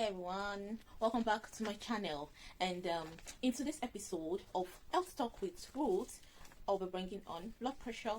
everyone, welcome back to my channel. And in today's episode of Health Talk with Ruth, I'll be bringing on blood pressure.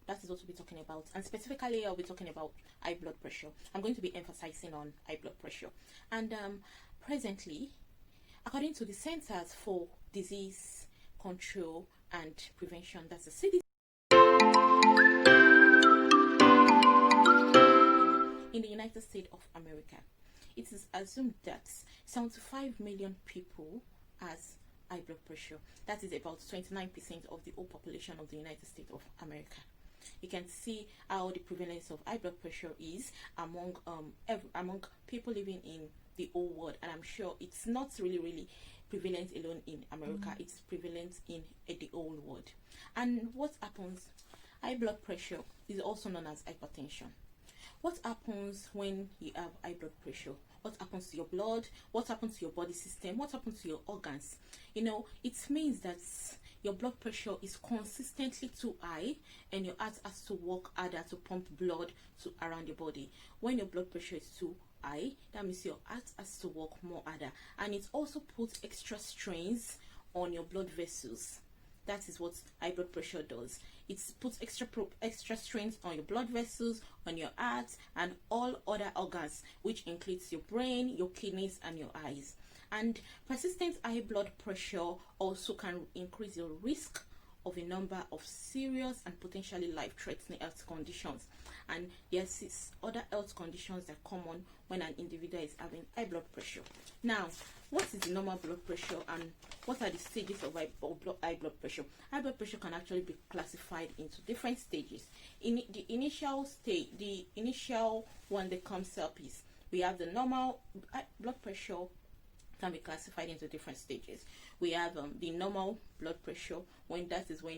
That is what we'll be talking about, and specifically I'll be talking about high blood pressure. I'm going to be emphasizing on high blood pressure. And presently, according to the Centers for Disease Control and Prevention, that's the CDC, in the United States of America, it is assumed that 75 million people has high blood pressure. That is about 29% of the whole population of the United States of America. You can see how the prevalence of high blood pressure is among people living in the whole world, and I'm sure it's not really prevalent alone in America. It's prevalent in the whole world. And what happens? High blood pressure is also known as hypertension. What happens when you have high blood pressure? What happens to your blood? What happens to your body system? What happens to your organs? It means that your blood pressure is consistently too high and your heart has to work harder to pump blood around your body. When your blood pressure is too high, that means your heart has to work more harder, and it also puts extra strains on your blood vessels. That is what high blood pressure does. It puts extra strains on your blood vessels, on your heart, and all other organs, which includes your brain, your kidneys, and your eyes. And persistent high blood pressure also can increase your risk of a number of serious and potentially life-threatening health conditions. And there's other health conditions that come on when an individual is having high blood pressure. Now, what is the normal blood pressure and what are the stages of high blood pressure? High blood pressure can actually be classified into different stages. In the initial stage, the initial one that comes up is we have the normal blood pressure. Can be classified into different stages. We have the normal blood pressure, when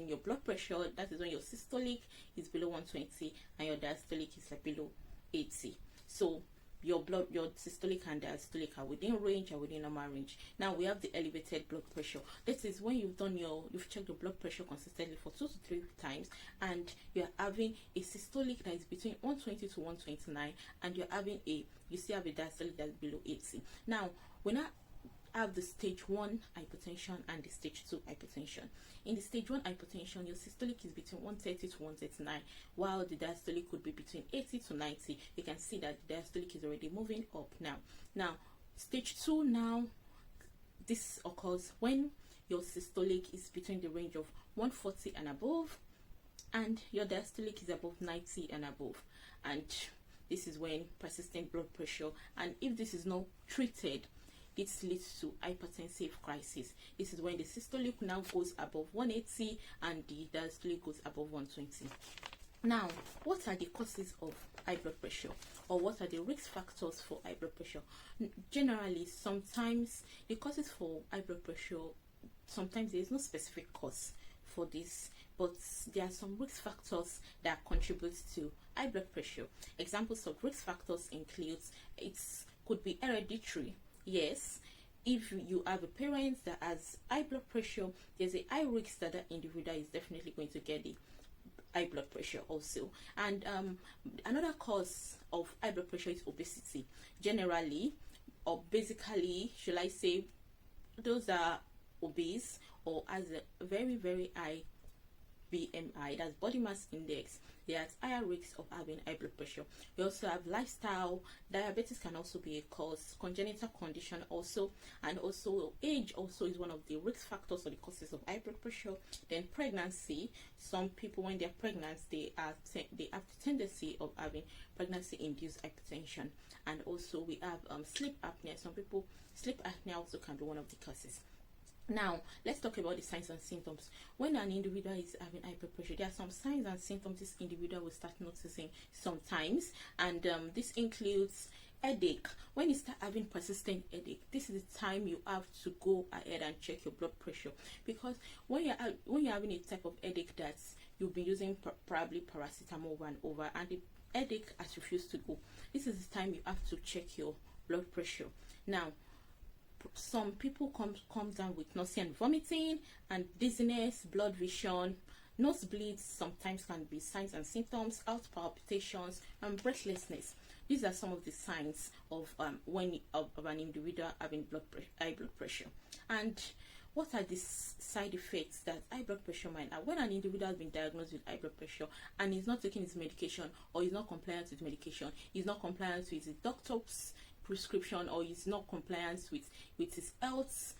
your blood pressure, that is when your systolic is below 120 and your diastolic is below 80. So your systolic and diastolic are within range, are within normal range. Now we have the elevated blood pressure. This is when you've checked your blood pressure consistently for 2 to 3 times, and you're having a systolic that is between 120 to 129, and you still have a diastolic that's below 80. Now, when I have the stage 1 hypertension and the stage 2 hypertension. In the stage 1 hypertension, your systolic is between 130 to 139, while the diastolic could be between 80 to 90. You can see that the diastolic is already moving up now. Stage 2, now this occurs when your systolic is between the range of 140 and above, and your diastolic is above 90 and above. And this is when persistent blood pressure, and if this is not treated, it leads to hypertensive crisis. This is when the systolic now goes above 180 and the diastolic goes above 120. Now, what are the causes of high blood pressure, or what are the risk factors for high blood pressure? Generally, sometimes the causes for high blood pressure, sometimes there is no specific cause for this, but there are some risk factors that contribute to high blood pressure. Examples of risk factors include, it could be hereditary. Yes, if you have a parent that has high blood pressure, there's a high risk that that individual is definitely going to get the high blood pressure also. And another cause of high blood pressure is obesity. Generally, or basically, should I say, those are obese or has a very high BMI, that's body mass index, they are at higher risk of having high blood pressure. We also have lifestyle. Diabetes can also be a cause, congenital condition also, and also age also is one of the risk factors or the causes of high blood pressure. Then pregnancy. Some people, when they're pregnant, they have the tendency of having pregnancy-induced hypertension. And also we have sleep apnea. Some people, sleep apnea also can be one of the causes. Now, let's talk about the signs and symptoms. When an individual is having high blood pressure, there are some signs and symptoms this individual will start noticing sometimes, and this includes headache. When you start having persistent headache, this is the time you have to go ahead and check your blood pressure, because when you're having a type of headache that you've been using probably paracetamol over and over, and the headache has refused to go, this is the time you have to check your blood pressure. Now, some people come down with nausea and vomiting and dizziness, blood vision, nosebleeds sometimes can be signs and symptoms, heart palpitations, and breathlessness. these are some of the signs of of an individual having high blood pressure. And what are the side effects that high blood pressure might have? When an individual has been diagnosed with high blood pressure and is not taking his medication, or is not compliant with medication, is not compliant with his doctor's prescription, or is not compliant with his health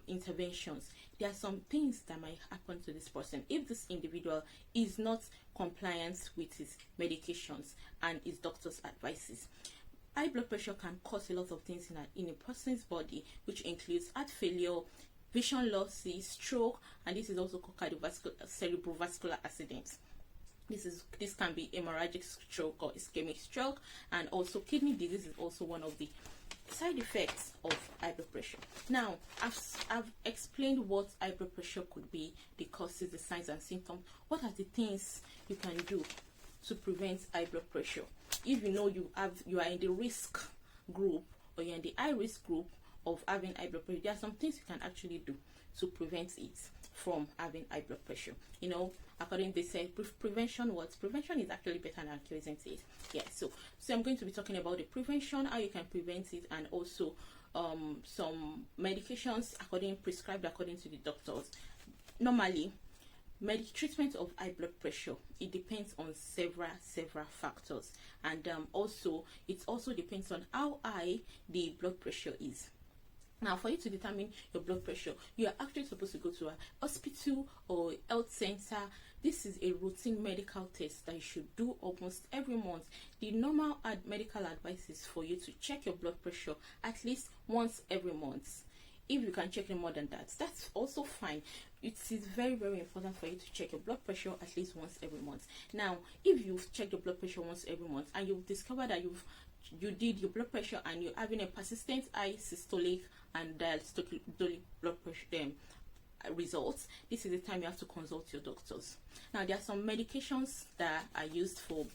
interventions, there are some things that might happen to this person if this individual is not compliant with his medications and his doctor's advices. High blood pressure can cause a lot of things in a person's body, which includes heart failure, vision losses, stroke, and this is also called cerebrovascular accidents. This can be hemorrhagic stroke or ischemic stroke, and also kidney disease is also one of the side effects of high blood pressure. Now, I've explained what high blood pressure could be, the causes, the signs and symptoms. What are the things you can do to prevent high blood pressure? If you know you are in the risk group, or you're in the high risk group of having high blood pressure, there are some things you can actually do to prevent it from having high blood pressure. You know, according they say, prevention is actually better than cure, isn't it? Yeah, so I'm going to be talking about the prevention, how you can prevent it, and also some medications prescribed according to the doctors. Normally, treatment of high blood pressure, it depends on several factors, and it also depends on how high the blood pressure is. Now, for you to determine your blood pressure, you are actually supposed to go to a hospital or health center. This is a routine medical test that you should do almost every month. The normal medical advice is for you to check your blood pressure at least once every month. If you can check it more than that, that's also fine. It is very, very important for you to check your blood pressure at least once every month. Now, if you've checked your blood pressure once every month and you've discovered that you did your blood pressure and you're having a persistent high systolic and diastolic blood pressure results, this is the time you have to consult your doctors. Now, there are some medications that are used for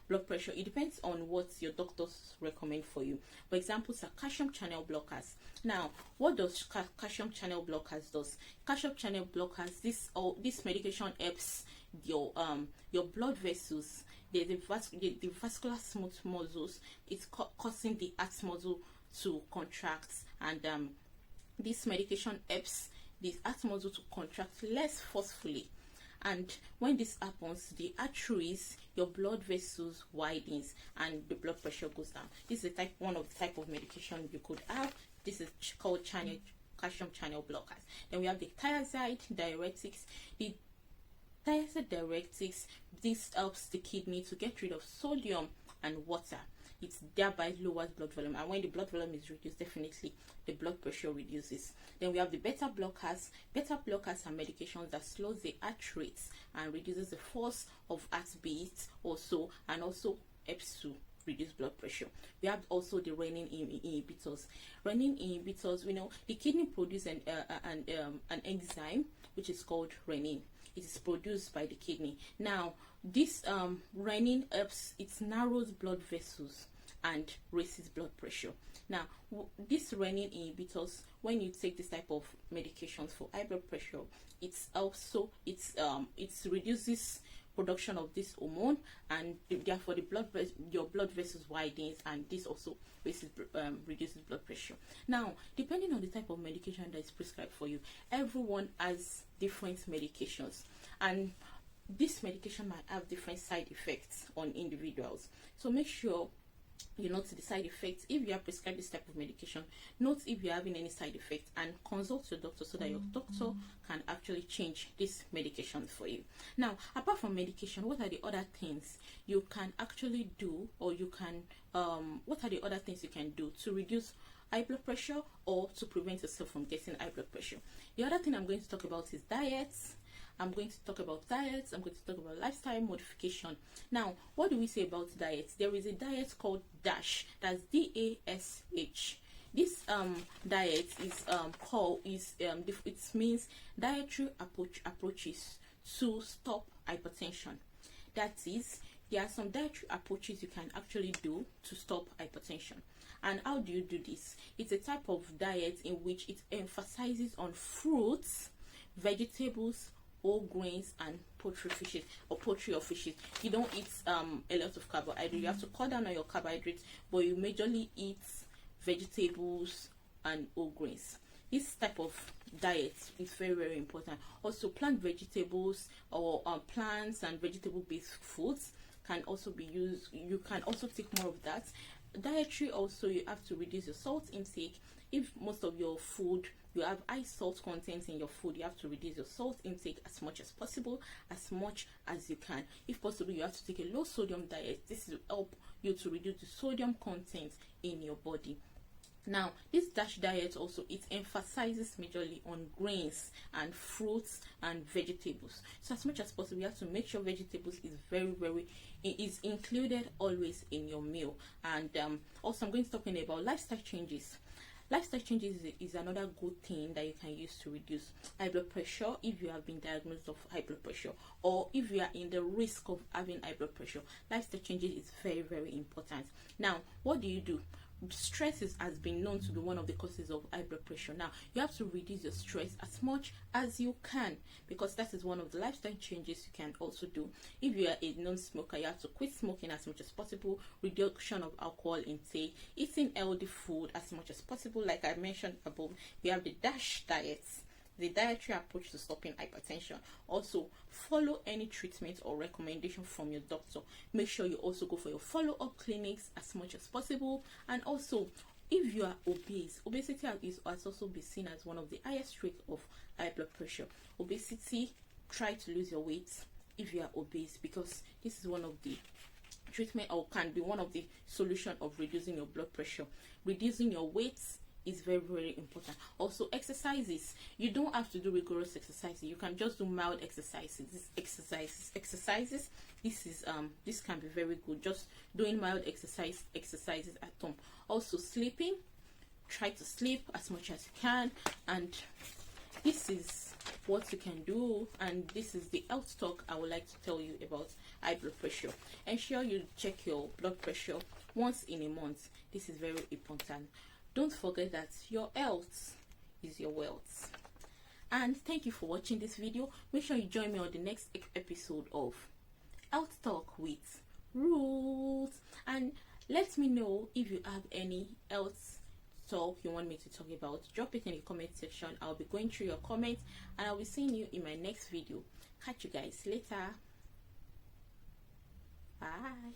blood pressure. It depends on what your doctors recommend for you. For example, calcium channel blockers. Now, what does calcium channel blockers does? Calcium channel blockers, this medication helps your blood vessels, the vascular smooth muscles. It's causing the heart muscle to contract, and this medication helps the heart muscle to contract less forcefully. And when this happens, the arteries, your blood vessels widens, and the blood pressure goes down. This is one of the type of medication you could have. This is called calcium channel blockers. Then we have the thiazide diuretics. The thiazide diuretics, this helps the kidney to get rid of sodium and water. It thereby lowers blood volume, and when the blood volume is reduced, definitely the blood pressure reduces. Then we have the beta blockers. Beta blockers are medications that slows the heart rates and reduces the force of heartbeats also, and also helps to reduce blood pressure. We have also the renin inhibitors. Renin inhibitors, we know the kidney produces an enzyme which is called renin. It is produced by the kidney. Now, this renin helps, it narrows blood vessels and raises blood pressure. Now, this renin inhibitors, when you take this type of medications for high blood pressure, it's also it reduces production of this hormone, and therefore your blood vessels widens, and this also reduces blood pressure. Now, depending on the type of medication that is prescribed for you, everyone has different medications, and this medication might have different side effects on individuals. So make sure you note the side effects. If you are prescribed this type of medication, note if you're having any side effects and consult your doctor so that your doctor can actually change this medication for you. Now, apart from medication, what are the other things you can actually do, or what are the other things you can do to reduce high blood pressure or to prevent yourself from getting high blood pressure? The other thing I'm going to talk about is diets. I'm going to talk about diets. I'm going to talk about lifestyle modification. Now, what do we say about diets? There is a diet called DASH. That's DASH. This diet is it means dietary approaches to stop hypertension. That is, there are some dietary approaches you can actually do to stop hypertension. And how do you do this? It's a type of diet in which it emphasizes on fruits, vegetables, whole grains and poultry fishes or poultry or fishes. You don't eat a lot of carbohydrate. You have to cut down on your carbohydrates, but you majorly eat vegetables and whole grains. This type of diet is very, very important. Also, plant vegetables or plants and vegetable based foods can also be used. You can also take more of that. Dietary also, you have to reduce your salt intake. If most of your food, you have high salt content in your food, you have to reduce your salt intake as much as possible, as much as you can. If possible, you have to take a low sodium diet. This will help you to reduce the sodium content in your body. Now, this DASH diet also, it emphasizes majorly on grains and fruits and vegetables. So as much as possible, you have to make sure vegetables is is included always in your meal. And also, I'm going to talk about lifestyle changes. Lifestyle changes is another good thing that you can use to reduce high blood pressure if you have been diagnosed of high blood pressure, or if you are in the risk of having high blood pressure. Lifestyle changes is very, very important. Now, what do? Stress has been known to be one of the causes of high blood pressure. Now, you have to reduce your stress as much as you can, because that is one of the lifestyle changes you can also do. If you are a non-smoker, you have to quit smoking as much as possible, reduction of alcohol intake, eating healthy food as much as possible. Like I mentioned above, we have the DASH diets, the dietary approach to stopping hypertension. Also, follow any treatment or recommendation from your doctor. Make sure you also go for your follow-up clinics as much as possible. And also, if you are obese, obesity has also been seen as one of the highest rates of high blood pressure. Obesity, try to lose your weight if you are obese, because this is one of the treatment, or can be one of the solution of reducing your blood pressure. Reducing your weight is very, very important. Also, exercises. You don't have to do rigorous exercises. You can just do mild exercises. This can be very good. Just doing mild exercises at home. Also, sleeping. Try to sleep as much as you can. And this is what you can do. And this is the health talk I would like to tell you about high blood pressure. Ensure you check your blood pressure once in a month. This is very important. Don't forget that your health is your wealth. And thank you for watching this video. Make sure you join me on the next episode of Health Talk with Ruth. And let me know if you have any health talk you want me to talk about. Drop it in the comment section. I'll be going through your comments, and I'll be seeing you in my next video. Catch you guys later. Bye.